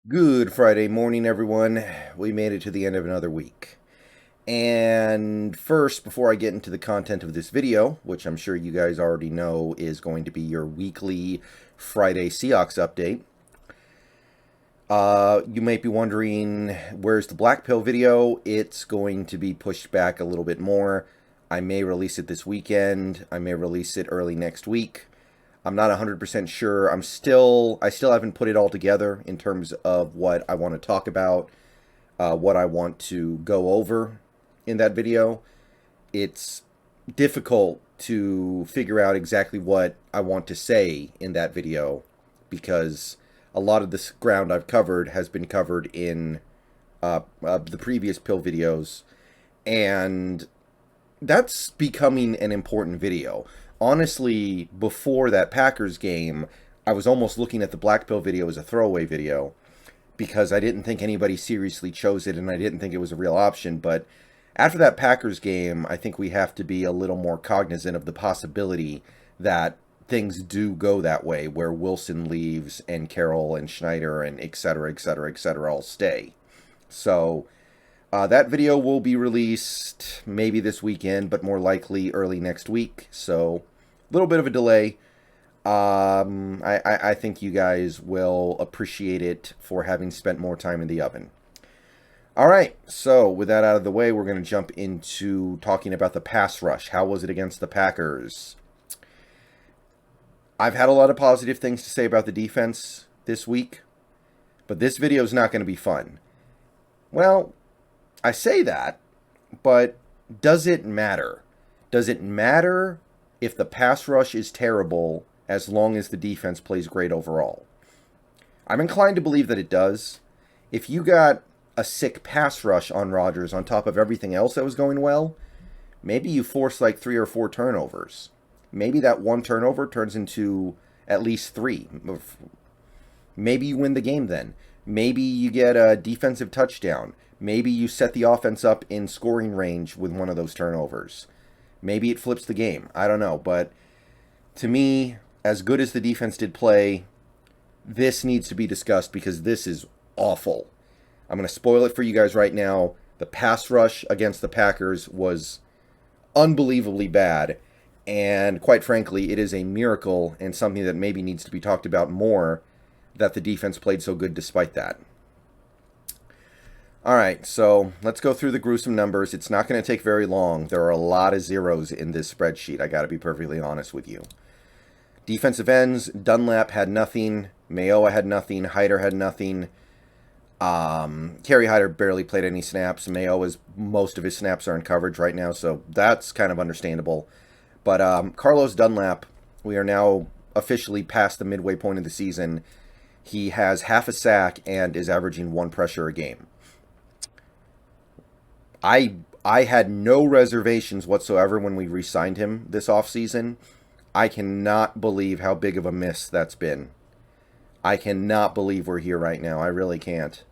Good Friday morning, everyone. We made it to the end of another week. And first, before I get into the content of this video, which I'm sure you guys already know is going to be your weekly Friday Seahawks update, you might be wondering, where's the Black Pill video? It's going to be pushed back a little bit more. I may release it this weekend. I may release it early next week. I'm not 100% sure. I still haven't put it all together in terms of what I want to talk about, what I want to go over in that video. It's difficult to figure out exactly what I want to say in that video because a lot of this ground I've covered has been covered in the previous pill videos, and that's becoming an important video. Honestly, before that Packers game, I was almost looking at the Black Pill video as a throwaway video because I didn't think anybody seriously chose it and I didn't think it was a real option. But after that Packers game, I think we have to be a little more cognizant of the possibility that things do go that way, where Wilson leaves and Carroll and Schneider and et cetera, et cetera, et cetera all stay. So that video will be released maybe this weekend, but more likely early next week. So a little bit of a delay. I think you guys will appreciate it for having spent more time in the oven. All right, so with that out of the way, we're going to jump into talking about the pass rush. How was it against the Packers? I've had a lot of positive things to say about the defense this week, but this video is not going to be fun. Well, I say that, but does it matter? Does it matter if the pass rush is terrible as long as the defense plays great overall? I'm inclined to believe that it does. If you got a sick pass rush on Rodgers on top of everything else that was going well, maybe you force like 3 or 4 turnovers. Maybe that one turnover turns into at least 3. Maybe you win the game then. Maybe you get a defensive touchdown. Maybe you set the offense up in scoring range with one of those turnovers. Maybe it flips the game. I don't know. But to me, as good as the defense did play, this needs to be discussed because this is awful. I'm going to spoil it for you guys right now. The pass rush against the Packers was unbelievably bad. And quite frankly, it is a miracle and something that maybe needs to be talked about more that the defense played so good despite that. All right, so let's go through the gruesome numbers. It's not going to take very long. There are a lot of zeros in this spreadsheet. I got to be perfectly honest with you. Defensive ends, Dunlap had nothing. Mayoa had nothing. Hyder had nothing. Kerry Hyder barely played any snaps. Most of his snaps are in coverage right now, so that's kind of understandable. But Carlos Dunlap, we are now officially past the midway point of the season. He has half a sack and is averaging 1 pressure a game. I had no reservations whatsoever when we re-signed him this offseason. I cannot believe how big of a miss that's been. I cannot believe we're here right now. I really can't.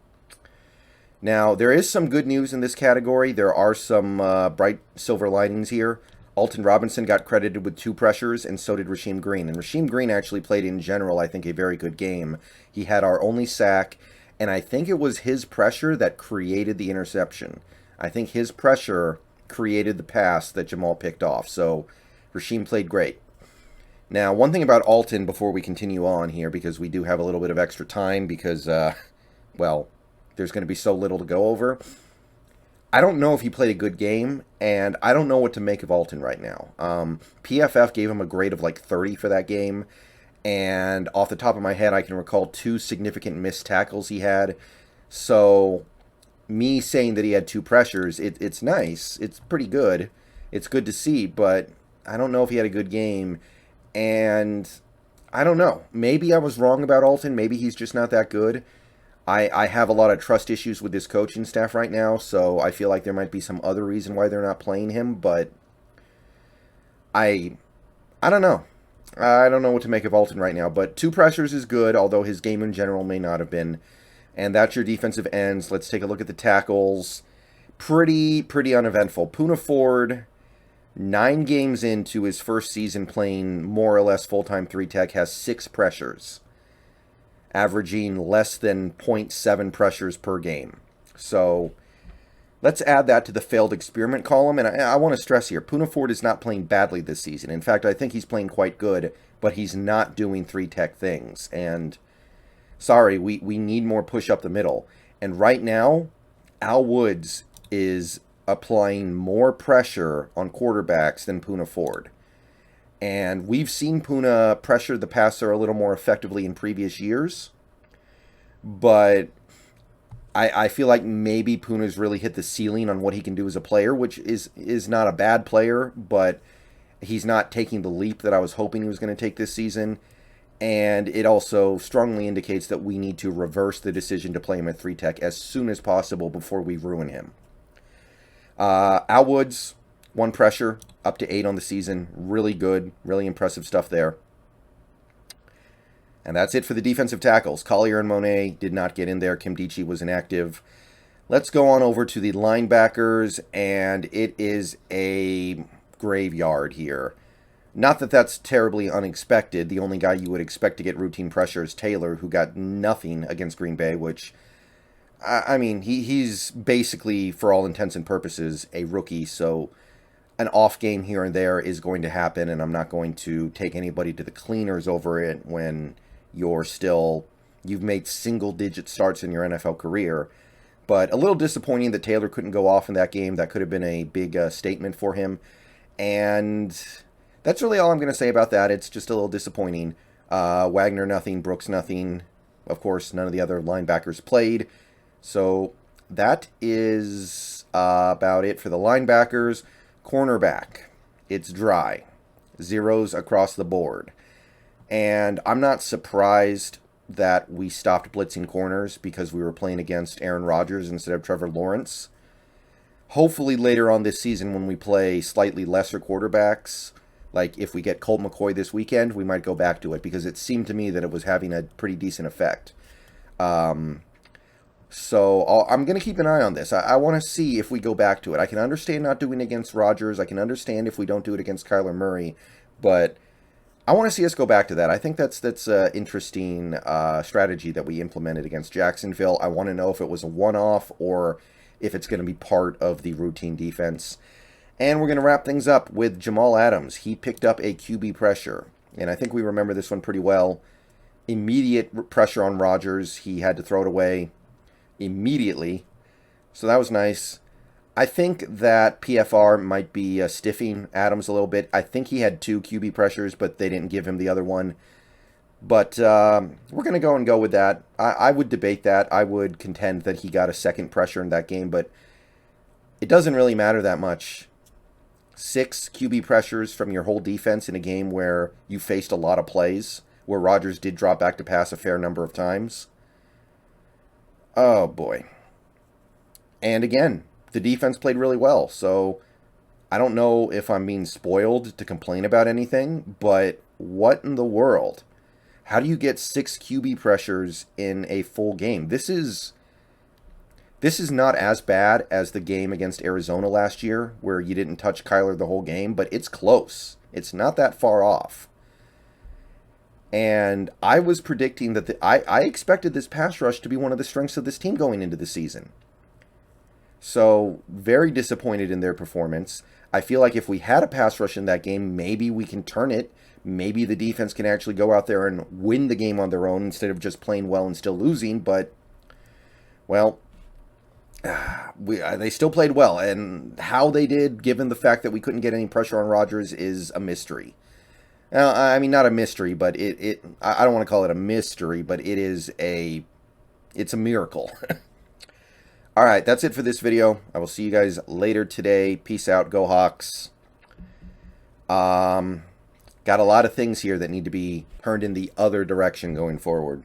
Now, there is some good news in this category. There are some bright silver linings here. Alton Robinson got credited with 2 pressures, and so did Rasheem Green. And Rasheem Green actually played, in general, I think, a very good game. He had our only sack, and I think it was his pressure that created the interception. I think his pressure created the pass that Jamal picked off. So Rasheem played great. Now, one thing about Alton before we continue on here, because we do have a little bit of extra time because, well, there's going to be so little to go over. I don't know if he played a good game, and I don't know what to make of Alton right now. PFF gave him a grade of like 30 for that game, and off the top of my head, I can recall 2 significant missed tackles he had. So me saying that he had 2 pressures, it's nice. It's pretty good. It's good to see, but I don't know if he had a good game. And I don't know. Maybe I was wrong about Alton. Maybe he's just not that good. I have a lot of trust issues with this coaching staff right now, so I feel like there might be some other reason why they're not playing him, but I don't know. I don't know what to make of Alton right now, but 2 pressures is good, although his game in general may not have been. And that's your defensive ends. Let's take a look at the tackles. Pretty uneventful. Poona Ford, 9 games into his first season playing more or less full-time 3-tech, has 6 pressures. averaging less than 0.7 pressures per game. So let's add that to the failed experiment column. And I want to stress here, Poona Ford is not playing badly this season. In fact, I think he's playing quite good, but he's not doing 3-tech things. And sorry, we need more push up the middle. And right now, Al Woods is applying more pressure on quarterbacks than Poona Ford. And we've seen Poona pressure the passer a little more effectively in previous years. But I feel like maybe Poona's really hit the ceiling on what he can do as a player, which is not a bad player, but he's not taking the leap that I was hoping he was going to take this season. And it also strongly indicates that we need to reverse the decision to play him at 3-tech as soon as possible before we ruin him. Al Woods, 1 pressure, up to 8 on the season. Really good, really impressive stuff there. And that's it for the defensive tackles. Collier and Monet did not get in there. Kim Dichie was inactive. Let's go on over to the linebackers, and it is a graveyard here. Not that that's terribly unexpected. The only guy you would expect to get routine pressure is Taylor, who got nothing against Green Bay, which, I mean, he's basically, for all intents and purposes, a rookie, so an off game here and there is going to happen, and I'm not going to take anybody to the cleaners over it when you've made single-digit starts in your NFL career. But a little disappointing that Taylor couldn't go off in that game. That could have been a big statement for him. And that's really all I'm going to say about that. It's just a little disappointing. Wagner, nothing. Brooks, nothing. Of course, none of the other linebackers played. So that is about it for the linebackers. Cornerback, it's dry. 0s across the board. And I'm not surprised that we stopped blitzing corners because we were playing against Aaron Rodgers instead of Trevor Lawrence. Hopefully later on this season when we play slightly lesser quarterbacks, like if we get Colt McCoy this weekend, we might go back to it because it seemed to me that it was having a pretty decent effect. So I'm going to keep an eye on this. I want to see if we go back to it. I can understand not doing it against Rodgers. I can understand if we don't do it against Kyler Murray. But I want to see us go back to that. I think that's an interesting strategy that we implemented against Jacksonville. I want to know if it was a one-off or if it's going to be part of the routine defense. And we're going to wrap things up with Jamal Adams. He picked up a QB pressure. And I think we remember this one pretty well. Immediate pressure on Rodgers. He had to throw it away immediately. So that was nice. I think that PFR might be stiffing Adams a little bit. I think he had 2 QB pressures, but they didn't give him the other one. But we're going to go with that. I would debate that. I would contend that he got a second pressure in that game, but it doesn't really matter that much. 6 QB pressures from your whole defense in a game where you faced a lot of plays, where Rodgers did drop back to pass a fair number of times. Oh, boy. And again, the defense played really well, so I don't know if I'm being spoiled to complain about anything, but what in the world? How do you get 6 QB pressures in a full game? This is not as bad as the game against Arizona last year, where you didn't touch Kyler the whole game, but it's close. It's not that far off. And I was predicting that I expected this pass rush to be one of the strengths of this team going into the season. So, very disappointed in their performance. I feel like if we had a pass rush in that game, maybe we can turn it. Maybe the defense can actually go out there and win the game on their own instead of just playing well and still losing. But, well, they still played well. And how they did, given the fact that we couldn't get any pressure on Rodgers, is a mystery. I mean, not a mystery, but I don't want to call it a mystery, but it's a miracle. All right, that's it for this video. I will see you guys later today. Peace out. Go Hawks. Got a lot of things here that need to be turned in the other direction going forward.